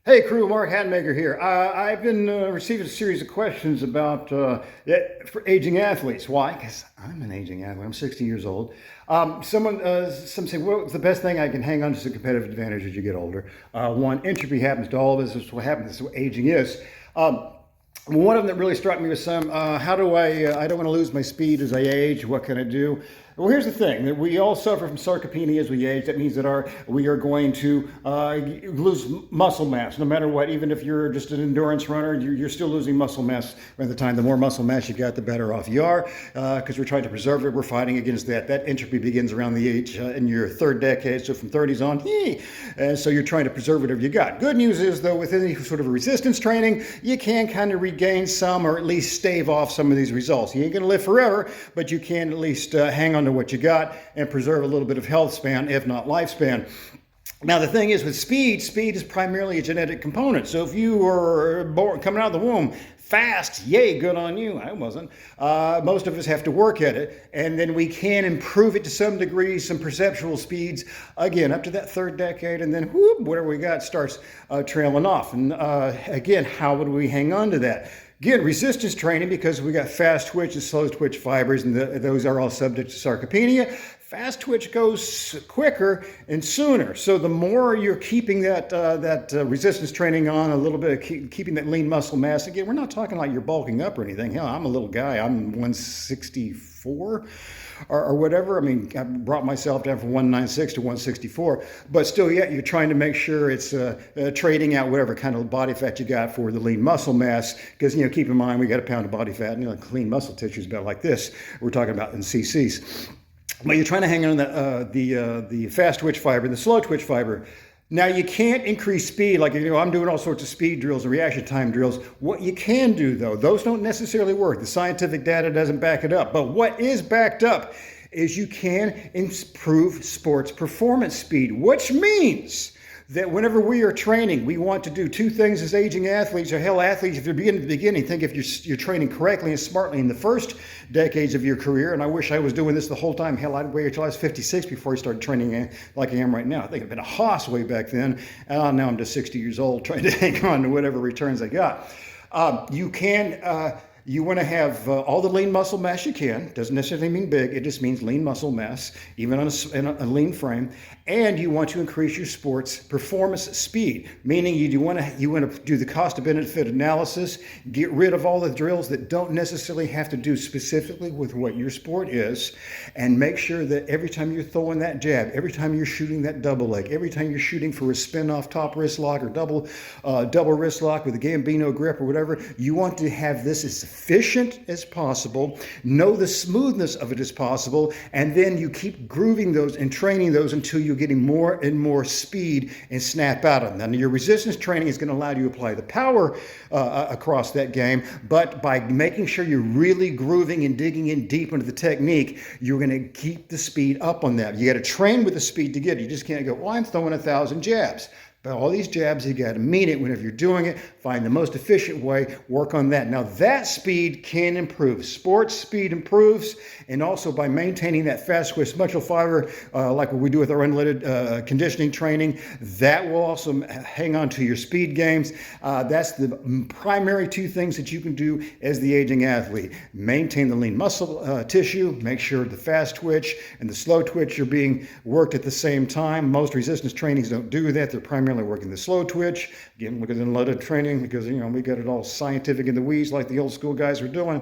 Hey crew, Mark Hatmaker here. I've been receiving a series of questions about for aging athletes. Why? Because I'm an aging athlete. I'm 60 years old. Some say, well, the best thing I can hang on to is a competitive advantage as you get older. One, entropy happens to all of us. This is what happens. This is what aging is. One of them that really struck me was how do I don't want to lose my speed as I age. What can I do? Well, here's the thing, that we all suffer from sarcopenia as we age. That means that we are going to lose muscle mass, no matter what. Even if you're just an endurance runner, you're still losing muscle mass at the time. The more muscle mass you got, the better off you are, because we're trying to preserve it. We're fighting against that. That entropy begins around the age in your third decade, so from 30s on, and so you're trying to preserve whatever you got. Good news is, though, with any sort of a resistance training, you can kind of regain some, or at least stave off some of these results. You ain't going to live forever, but you can at least hang on to what you got and preserve a little bit of health span, if not lifespan. Now, the thing is with speed is primarily a genetic component. So if you were born, coming out of the womb fast, yay, good on you. I wasn't. Most of us have to work at it, and then we can improve it to some degree, some perceptual speeds, again, up to that third decade, and then whoop, whatever we got starts trailing off. And again, how would we hang on to that? Again, resistance training, because we got fast twitch and slow twitch fibers, and those are all subject to sarcopenia. Fast twitch goes quicker and sooner. So the more you're keeping that resistance training on, a little bit of keeping that lean muscle mass. Again, we're not talking like you're bulking up or anything. Hell, I'm a little guy. I'm 164 or whatever. I mean, I brought myself down from 196 to 164. But still, yeah, you're trying to make sure it's trading out whatever kind of body fat you got for the lean muscle mass. Because, keep in mind, we got a pound of body fat, and clean muscle tissue is about like this. We're talking about in cc's. But you're trying to hang on the fast twitch fiber, the slow twitch fiber. Now, you can't increase speed like, I'm doing all sorts of speed drills and reaction time drills. What you can do, though, those don't necessarily work. The scientific data doesn't back it up. But what is backed up is you can improve sports performance speed, which means that whenever we are training, we want to do two things as aging athletes, or hell, athletes, if you're beginning at the beginning, think if you're training correctly and smartly in the first decades of your career, and I wish I was doing this the whole time. Hell, I'd wait until I was 56 before I started training like I am right now. I think I've been a hoss way back then, and now I'm just 60 years old trying to hang on to whatever returns I got. You want to have all the lean muscle mass you can. Doesn't necessarily mean big. It just means lean muscle mass, even on a lean frame. And you want to increase your sports performance speed, meaning you want to do the cost-benefit analysis, get rid of all the drills that don't necessarily have to do specifically with what your sport is, and make sure that every time you're throwing that jab, every time you're shooting that double leg, every time you're shooting for a spin-off top wrist lock or double wrist lock with a Gambino grip or whatever, you want to have this as efficient as possible, know the smoothness of it as possible, and then you keep grooving those and training those until you're getting more and more speed and snap out of them. Now, your resistance training is going to allow you to apply the power across that game, but by making sure you're really grooving and digging in deep into the technique, you're going to keep the speed up on that. You got to train with the speed to get it. You just can't go, well, I'm throwing 1,000 jabs. But all these jabs, you got to mean it whenever you're doing it. Find the most efficient way, work on that. Now, that speed can improve. Sports speed improves, and also by maintaining that fast twitch muscle fiber, like what we do with our unlimited conditioning training, that will also hang on to your speed gains. That's the primary two things that you can do as the aging athlete. Maintain the lean muscle tissue, make sure the fast twitch and the slow twitch are being worked at the same time. Most resistance trainings don't do that. They're primarily working the slow twitch. Again, look at the unloaded training, because we got it all scientific in the weeds like the old school guys were doing.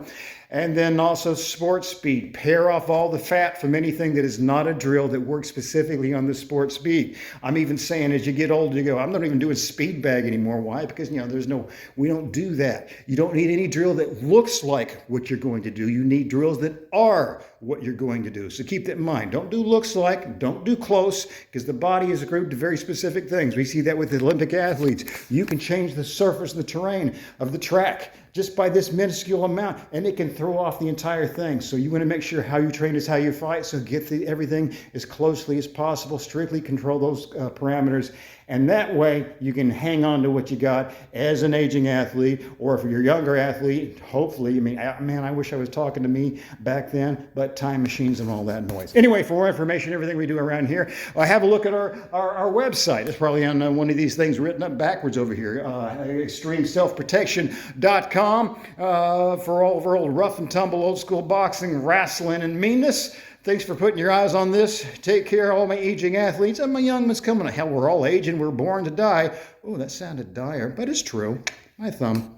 And then also sports speed. Pare off all the fat from anything that is not a drill that works specifically on the sports speed. I'm even saying as you get older, you go, I'm not even doing speed bag anymore. Why? Because we don't do that. You don't need any drill that looks like what you're going to do. You need drills that are what you're going to do. So keep that in mind. Don't do looks like, don't do close, because the body is grouped to very specific things. We see that with the Olympic athletes. You can change the surface and the terrain of the track just by this minuscule amount, and it can throw off the entire thing. So you want to make sure how you train is how you fight. So get everything as closely as possible, strictly control those parameters. And that way you can hang on to what you got as an aging athlete, or if you're a younger athlete, hopefully, I mean, man, I wish I was talking to me back then, but time machines and all that noise. Anyway, for more information, everything we do around here, have a look at our website. It's probably on one of these things written up backwards over here, extremeselfprotection.com, for all of our old rough and tumble, old school boxing, wrestling, and meanness. Thanks for putting your eyes on this. Take care, all my aging athletes and my young ones coming. Hell, we're all aging. We're born to die. Oh, that sounded dire, but it's true. My thumb.